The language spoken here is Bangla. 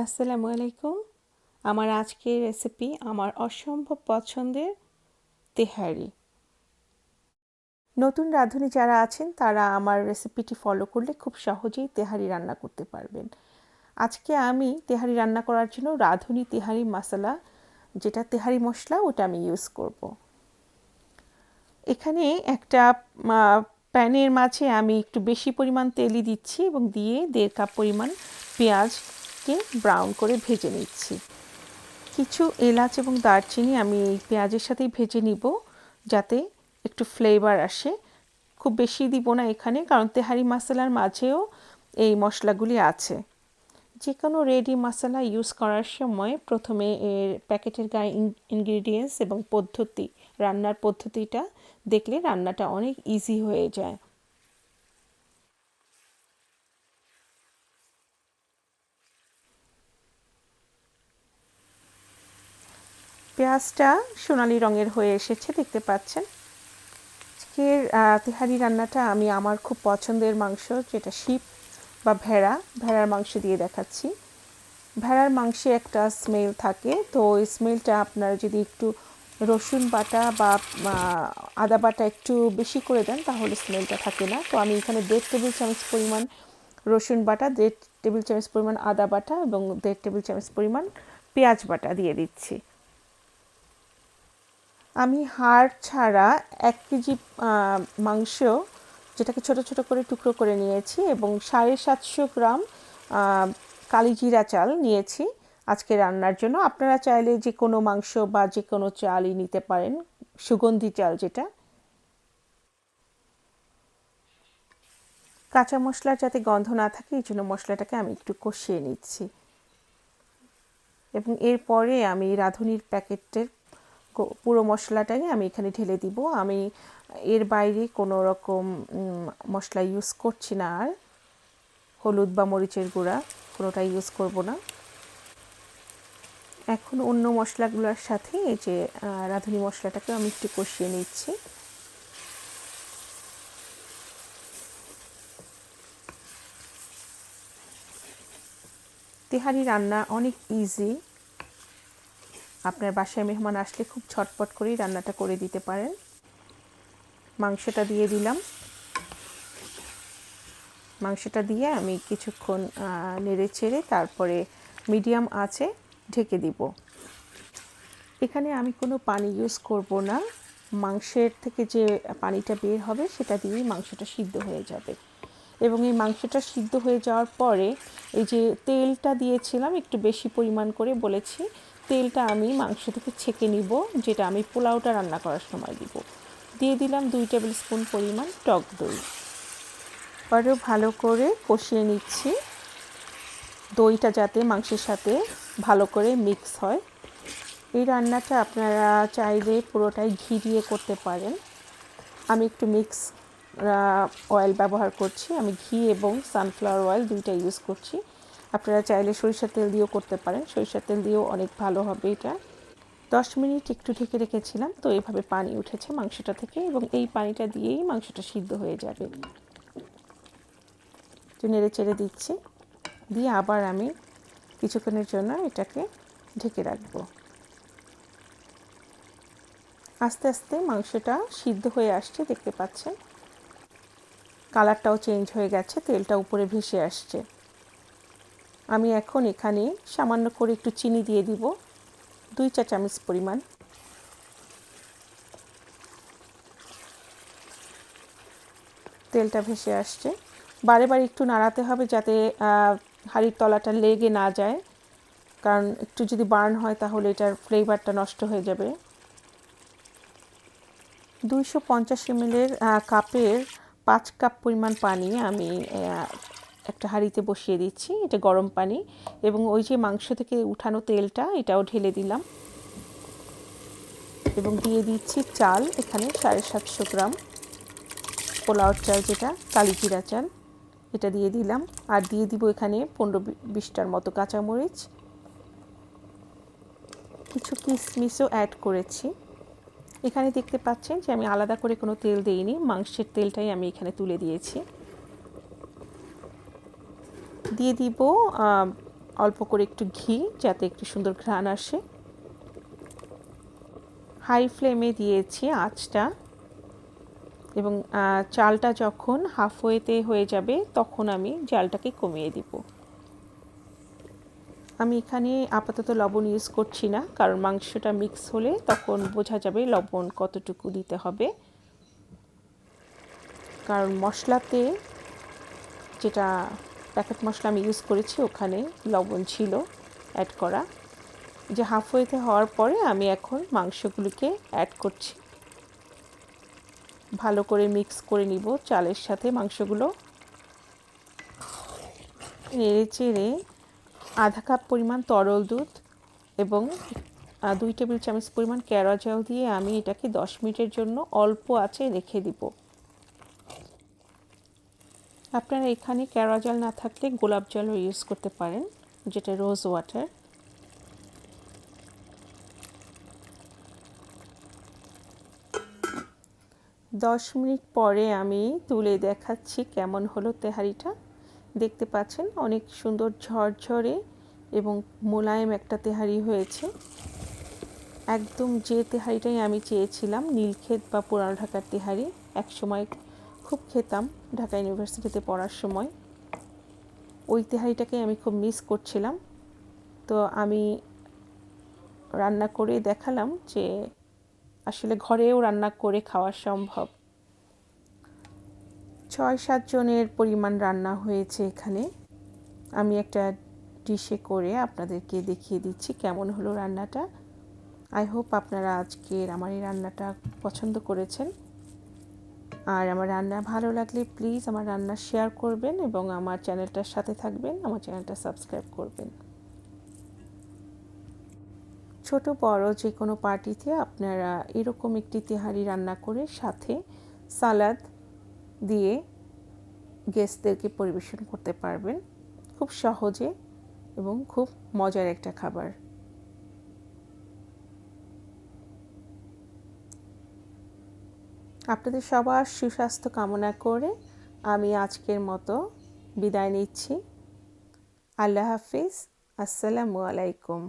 আসসালামু আলাইকুম। আমার আজকের রেসিপি আমার অসম্ভব পছন্দের তেহারি। নতুন রাঁধুনি যারা আছেন তারা আমার রেসিপিটি ফলো করলে খুব সহজেই তেহারি রান্না করতে পারবেন। আজকে আমি তেহারি রান্না করার জন্য রাঁধুনি তেহারি মশলা, যেটা তেহারি মশলা, ওটা আমি ইউজ করব। এখানে একটা প্যানের মাঝে আমি একটু বেশি পরিমাণ তেলই দিচ্ছি এবং দিয়ে 1.5 কাপ পরিমাণ পেঁয়াজকে ব্রাউন করে ভেজে নিচ্ছি। কিছু এলাচ এবং দারচিনি আমি এই পেঁয়াজের সাথেই ভেজে নিব, যাতে একটু ফ্লেভার আসে। খুব বেশি দিব না এখানে, কারণ তেহারি মশলার মাঝেও এই মশলাগুলি আছে। যে কোনো রেডি মশলা ইউজ করার সময় প্রথমে এর প্যাকেটের গায়ে ইনগ্রিডিয়েন্টস এবং পদ্ধতি, রান্নার পদ্ধতিটা দেখলে রান্নাটা অনেক ইজি হয়ে যায়। পেঁয়াজটা সোনালি রঙের হয়ে এসেছে, দেখতে পাচ্ছেন। আজকের তেহারি রান্নাটা আমি আমার খুব পছন্দের মাংস, যেটা শিপ বা ভেড়ার মাংস দিয়ে দেখাচ্ছি। ভেড়ার মাংসে একটা স্মেল থাকে, তো ওই স্মেলটা আপনারা যদি একটু রসুন বাটা বা আদা বাটা একটু বেশি করে দেন তাহলে স্মেলটা থাকে না। তো আমি এখানে 1.5 টেবিল চামচ পরিমাণ রসুন বাটা, 1.5 টেবিল চামচ পরিমাণ আদা বাটা এবং 1.5 টেবিল চামচ পরিমাণ পেঁয়াজ বাটা দিয়ে দিচ্ছি। আমি হাড় ছাড়া 1 কেজি মাংস, যেটাকে ছোট ছোট করে টুকরো করে নিয়েছি, এবং 750 গ্রাম কালিজিরা চাল নিয়েছি আজকে রান্নার জন্য। আপনারা চাইলে যে কোনো মাংস বা যে কোনো চালই নিতে পারেন, সুগন্ধি চাল যেটা। কাঁচা মশলার যাতে গন্ধ না থাকে এই জন্য মশলাটাকে আমি একটু কষিয়ে নিচ্ছি, এবং এরপরে আমি রাঁধুনির প্যাকেটের পুরো মশলাটাই আমি এখানে ঢেলে দিব। আমি এর বাইরে কোনো রকম মশলা ইউজ করছি না, আর হলুদ বা মরিচের গুঁড়া কোনোটা ইউজ করব না। এখন অন্য মশলাগুলোর সাথে এই যে রাঁধুনি মশলাটাকে আমি একটু কষিয়ে নিচ্ছি। তেহারি রান্না অনেক ইজি, আপনার বাসায় মেহমান আসলে খুব ঝটপট করেই রান্নাটা করে দিতে পারেন। মাংসটা দিয়ে দিলাম। মাংসটা দিয়ে আমি কিছুক্ষণ নেড়ে চেড়ে তারপরে মিডিয়াম আঁচে ঢেকে দিব। এখানে আমি কোনো পানি ইউজ করব না, মাংসের থেকে যে পানিটা বের হবে সেটা দিয়েই মাংসটা সিদ্ধ হয়ে যাবে। এবং এই মাংসটা সিদ্ধ হয়ে যাওয়ার পরে এই যে তেলটা দিয়েছিলাম একটু বেশি পরিমাণ করে বলেছি, তেলটা আমি মাংস থেকে ছেঁকে নিব, যেটা আমি পোলাওটা রান্না করার সময় দিব। দিয়ে দিলাম 2 টেবিল স্পুন পরিমাণ টক দই। আরও ভালো করে কষিয়ে নিচ্ছি, দইটা যাতে মাংসের সাথে ভালো করে মিক্স হয়। এই রান্নাটা আপনারা চাইলে পুরোটাই ঘি দিয়ে করতে পারেন। আমি একটু মিক্স অয়েল ব্যবহার করছি, আমি ঘি এবং সানফ্লাওয়ার অয়েল দুইটা ইউজ করছি। আপনারা চাইলে সরিষার তেল দিয়েও করতে পারেন, সরিষার তেল দিয়েও অনেক ভালো হবে এটা। 10 মিনিট একটু ঢেকে রেখেছিলাম, তো এইভাবে পানি উঠেছে মাংসটা থেকে, এবং এই পানিটা দিয়েই মাংসটা সিদ্ধ হয়ে যাবে। তো নেড়ে চেড়ে দিচ্ছি, দিয়ে আবার আমি কিছুক্ষণের জন্য এটাকে ঢেকে রাখবো। আস্তে আস্তে মাংসটা সিদ্ধ হয়ে আসছে, দেখতে পাচ্ছেন। কালারটাও চেঞ্জ হয়ে গেছে, তেলটা উপরে ভেসে আসছে। আমি এখন এখানে সামান্য করে একটু চিনি দিয়ে দিব, 2 চা চামচ পরিমাণ। তেলটা ভেসে আসছে, বারে বারে একটু নাড়াতে হবে যাতে হাঁড়ির তলাটা লেগে না যায়, কারণ একটু যদি বার্ন হয় তাহলে এটার ফ্লেভারটা নষ্ট হয়ে যাবে। 250 ml কাপের 5 কাপ পরিমাণ পানি আমি একটা হাঁড়িতে বসিয়ে দিচ্ছি, এটা গরম পানি, এবং ওই যে মাংস থেকে উঠানো তেলটা এটাও ঢেলে দিলাম, এবং দিয়ে দিচ্ছি চাল, এখানে 750 গ্রাম পোলাওর চাল, যেটা কালিজিরা চাল, এটা দিয়ে দিলাম। আর দিয়ে দিব এখানে 15-20টার মতো কাঁচামরিচ, কিছু কিশমিশও অ্যাড করেছি। এখানে দেখতে পাচ্ছেন যে আমি আলাদা করে কোনো তেল দেইনি, মাংসের তেলটাই আমি এখানে তুলে দিয়েছি। দিয়ে দিব অল্প করে একটু ঘি, যাতে একটু সুন্দর ঘ্রাণ আসে। হাই ফ্লেমে দিয়েছি আঁচটা, এবং চালটা যখন হাফওয়েতে হয়ে যাবে তখন আমি জালটাকে কমিয়ে দিব। আমি এখানে আপাতত লবণ ইউজ করছি না, কারণ মাংসটা মিক্স হলে তখন বোঝা যাবে লবণ কতটুকু দিতে হবে। কারণ মশলাতে, যেটা প্যাকেট মশলা আমি ইউজ করেছি, ওখানে লবণ ছিল অ্যাড করা। যে হাফওয়েতে হওয়ার পরে আমি এখন মাংসগুলিকে অ্যাড করছি। ভালো করে মিক্স করে নিব চালের সাথে মাংসগুলো। নেড়ে চেড়ে আধা কাপ পরিমাণ তরল দুধ এবং 2 টেবিল চামচ পরিমাণ কেওড়া জল দিয়ে আমি এটাকে 10 মিনিটের জন্য অল্প আঁচে রেখে দিব। আপনারা এখানে কেওড়া জল না থাকলে গোলাপ জলও ইউজ করতে পারেন, যেটা রোজ ওয়াটার। দশ মিনিট পরে আমি তুলে দেখাচ্ছি কেমন হলো তেহারিটা। দেখতে পাচ্ছেন অনেক সুন্দর ঝরঝরে এবং মোলায়েম একটা তেহারি হয়েছে। একদম যে তেহারিটাই আমি চেয়েছিলাম, নীলক্ষেত বা পুরান ঢাকার তেহারি। একসময় খুব খেতাম ঢাকা ইউনিভার্সিটিতে পড়ার সময়। ওই তেহারিটাকে আমি খুব মিস করছিলাম। তো আমি রান্না করে দেখালাম যে আসলে ঘরেও রান্না করে খাওয়া সম্ভব। 6-7 জনের পরিমাণ রান্না হয়েছে এখানে। আমি একটা ডিশে করে আপনাদেরকে দেখিয়ে দিচ্ছি কেমন হলো রান্নাটা। আই হোপ আপনারা আজকের আমার এই রান্নাটা পছন্দ করেছেন। আর আমার রান্না ভালো লাগলে প্লিজ আমার রান্না শেয়ার করবেন এবং আমার চ্যানেলটার সাথে থাকবেন, আমার চ্যানেলটা সাবস্ক্রাইব করবেন। ছোট বড় যে কোনো পার্টিতে আপনারা এরকম একটি তেহারি রান্না করে সাথে সালাদ দিয়ে গেস্টদেরকে পরিবেশন করতে পারবেন খুব সহজে, এবং খুব মজার একটা খাবার। আপনাদের সবার সুস্বাস্থ্য কামনা করে আমি আজকের মতো বিদায় নিচ্ছি। আল্লাহ হাফিজ। আসসালামু আলাইকুম।